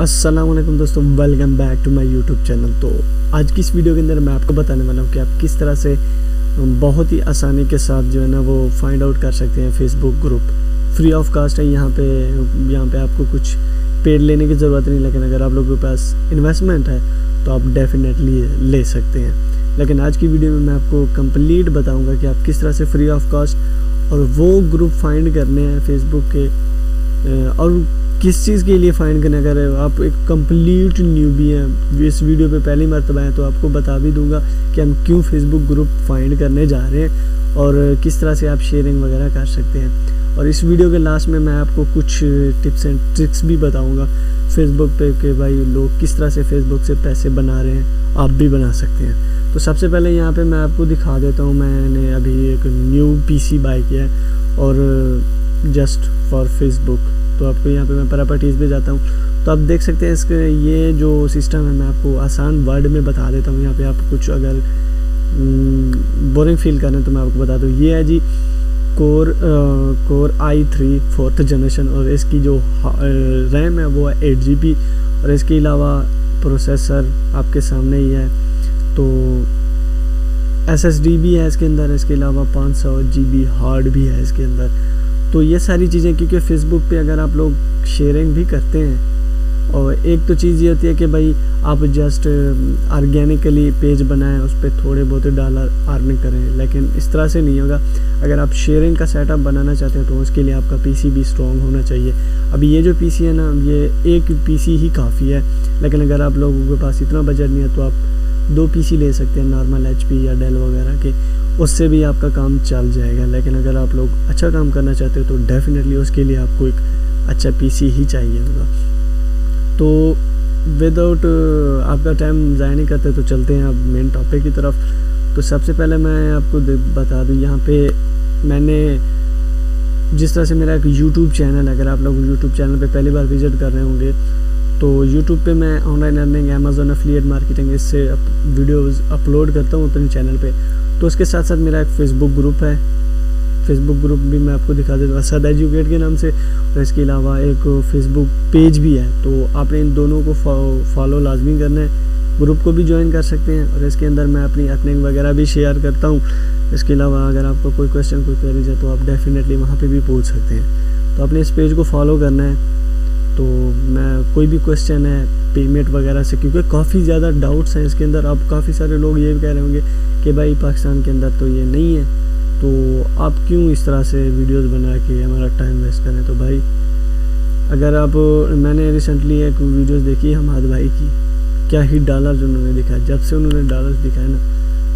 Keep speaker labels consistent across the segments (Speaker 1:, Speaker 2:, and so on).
Speaker 1: अस्सलाम वालेकुम दोस्तों, welcome back to my YouTube channel. तो आज की इस वीडियो के अंदर मैं आपको बताने वाला हूँ कि आप किस तरह से बहुत ही आसानी के साथ जो है ना वो फाइंड आउट कर सकते हैं Facebook group. Free of cost है, यहाँ पे आपको कुछ पेड लेने की ज़रूरत नहीं, लेकिन अगर आप लोगों के पास इन्वेस्टमेंट है तो आप डेफिनेटली ले सकते हैं। लेकिन आज की वीडियो में मैं आपको कंप्लीट बताऊँगा कि आप किस तरह से फ्री ऑफ कास्ट और वो ग्रुप फाइंड करने हैं फेसबुक के, और किस चीज़ के लिए फाइंड करना। अगर आप एक कंप्लीट न्यूबी हैं, इस वीडियो पे पहली मर्तबा हैं, तो आपको बता भी दूंगा कि हम क्यों फेसबुक ग्रुप फाइंड करने जा रहे हैं और किस तरह से आप शेयरिंग वगैरह कर सकते हैं। और इस वीडियो के लास्ट में मैं आपको कुछ टिप्स एंड ट्रिक्स भी बताऊंगा फेसबुक पे कि भाई लोग किस तरह से फेसबुक से पैसे बना रहे हैं, आप भी बना सकते हैं। तो सबसे पहले यहाँ पे मैं आपको दिखा देता हूँ, मैंने अभी एक न्यू पीसी बाय किया है और जस्ट फॉर फेसबुक। तो आपको यहाँ पे मैं प्रॉपर्टीज़ पे जाता हूँ तो आप देख सकते हैं इसके ये जो सिस्टम है, मैं आपको आसान वर्ड में बता देता हूँ। यहाँ पे आप कुछ अगर बोरिंग फील करें तो मैं आपको बता दूँ, ये है जी कोर i3 4th जनरेशन, और इसकी जो रैम है वो है 8GB, और इसके अलावा प्रोसेसर आपके सामने ही है। तो SSD भी है इसके अंदर, इसके अलावा 500GB हार्ड भी है इसके अंदर। तो ये सारी चीज़ें, क्योंकि फेसबुक पे अगर आप लोग शेयरिंग भी करते हैं, और एक तो चीज़ ये होती है कि भाई आप जस्ट ऑर्गेनिकली पेज बनाएं, उस पर थोड़े बहुत $, अर्न करें, लेकिन इस तरह से नहीं होगा। अगर आप शेयरिंग का सेटअप बनाना चाहते हैं तो उसके लिए आपका पीसी भी स्ट्रॉन्ग होना चाहिए। अभी ये जो पीसी है ना, ये एक पीसी ही काफ़ी है, लेकिन अगर आप लोगों के पास इतना बजट नहीं है तो आप 2 पीसी ले सकते हैं, नॉर्मल HP या डेल वगैरह के, उससे भी आपका काम चल जाएगा। लेकिन अगर आप लोग अच्छा काम करना चाहते हो तो डेफिनेटली उसके लिए आपको एक अच्छा पीसी ही चाहिए होगा। तो विदाउट आपका टाइम ज़ाया नहीं करते तो चलते हैं अब मेन टॉपिक की तरफ। तो सबसे पहले मैं आपको बता दूं, यहाँ पे मैंने जिस तरह से मेरा एक यूट्यूब चैनल है, अगर आप लोग यूट्यूब चैनल पे पहली बार विजिट कर रहे होंगे तो यूट्यूब पे मैं online earning, Amazon affiliate marketing, इससे वीडियोज़ अपलोड करता हूँ अपने चैनल पे। तो उसके साथ साथ मेरा एक फेसबुक ग्रुप है, फेसबुक ग्रुप भी मैं आपको दिखा देता हूँ असद एजुकेट के नाम से, और इसके अलावा एक फेसबुक पेज भी है। तो आपने इन दोनों को फॉलो लाजमी करना है, ग्रुप को भी ज्वाइन कर सकते हैं, और इसके अंदर मैं अपनी अर्निंग वगैरह भी शेयर करता हूँ। इसके अलावा अगर आपको कोई क्वेश्चन, कोई क्वेरीज है तो आप डेफिनेटली वहाँ पर भी पूछ सकते हैं। तो आपने इस पेज को फॉलो करना है। तो मैं कोई भी क्वेश्चन है पेमेंट वगैरह से, क्योंकि काफ़ी ज़्यादा डाउट्स हैं इसके अंदर। अब काफ़ी सारे लोग ये भी कह रहे होंगे कि भाई पाकिस्तान के अंदर तो ये नहीं है, तो आप क्यों इस तरह से वीडियोस बना के हमारा टाइम वेस्ट करें। तो भाई अगर आप, मैंने रिसेंटली एक वीडियोस देखी हमाद भाई की, क्या ही डॉलर उन्होंने दिखाया। जब से उन्होंने डॉलर्स दिखाए ना,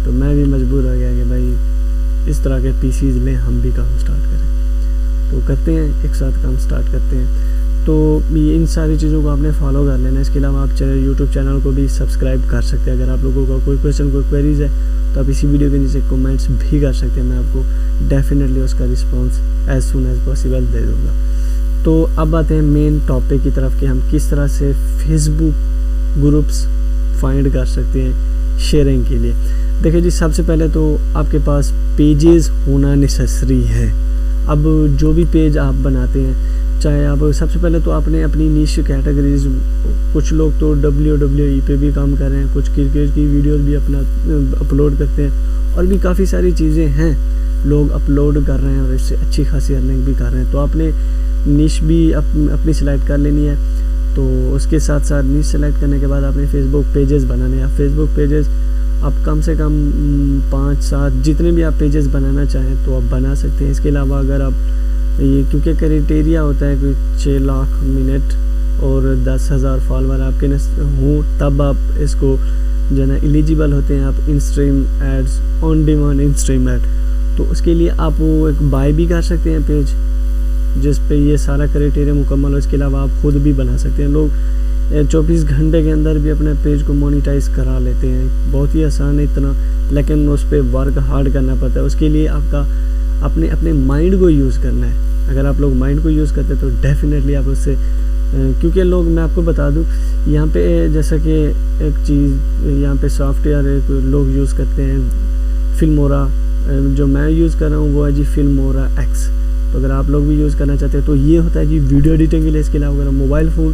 Speaker 1: तो मैं भी मजबूर हो गया कि भाई इस तरह के पीसीज लें, हम भी काम स्टार्ट करें। तो करते हैं, एक साथ काम स्टार्ट करते हैं। तो ये इन सारी चीज़ों को आपने फॉलो कर लेना। इसके अलावा आप यूट्यूब चैनल को भी सब्सक्राइब कर सकते हैं। अगर आप लोगों का कोई क्वेश्चन, कोई क्वेरीज है तो आप इसी वीडियो के नीचे कमेंट्स भी कर सकते हैं, मैं आपको डेफिनेटली उसका response as soon as possible दे दूँगा। तो अब आते हैं मेन टॉपिक की तरफ कि हम किस तरह से फेसबुक ग्रुप्स फाइंड कर सकते हैं शेयरिंग के लिए। देखिए जी, सबसे पहले तो आपके पास पेजेस होना नेसेसरी है। अब जो भी पेज आप बनाते हैं, चाहे आप, सबसे पहले तो आपने अपनी नीश कैटेगरीज, कुछ लोग तो WWE पे भी काम कर रहे हैं, कुछ क्रिकेट की वीडियोस भी अपना अपलोड करते हैं, और भी काफ़ी सारी चीज़ें हैं लोग अपलोड कर रहे हैं और इससे अच्छी खासी अर्निंग भी कर रहे हैं। तो आपने नीश भी अपनी सिलेक्ट कर लेनी है। तो उसके साथ साथ नीश सेलेक्ट करने के बाद आपने फेसबुक पेजेस बनाने हैं। फेसबुक पेजेस आप कम से कम 5-7 जितने भी आप पेजेस बनाना चाहें तो आप बना सकते हैं। इसके अलावा अगर आप ये, क्योंकि क्राइटेरिया होता है कि 6 लाख मिनट और 10,000 फॉलोवर आपके हों, तब आप इसको जो है एलिजिबल होते हैं। आप in stream ads, on demand in stream ad, तो उसके लिए आप वो एक बाय भी कर सकते हैं पेज जिस पे ये सारा क्राइटेरिया मुकम्मल हो। इसके अलावा आप खुद भी बना सकते हैं। लोग 24 घंटे के अंदर भी अपने पेज को मोनेटाइज करा लेते हैं, बहुत ही आसान है इतना, लेकिन उस पर वर्क हार्ड करना पड़ता है। उसके लिए आपका अपने माइंड को यूज़ करना है। अगर आप लोग माइंड को यूज़ करते हैं तो डेफिनेटली आप उससे, क्योंकि लोग, मैं आपको बता दूं, यहाँ पे जैसा कि एक चीज़, यहाँ पे सॉफ्टवेयर एक लोग यूज़ करते हैं फिल्मोरा, जो मैं यूज़ कर रहा हूँ वो है जी फिल्मोरा X। तो अगर आप लोग भी यूज़ करना चाहते हैं तो ये होता है कि वीडियो एडिटिंग के लिए। इसके अलावा अगर मोबाइल फ़ोन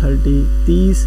Speaker 1: 30،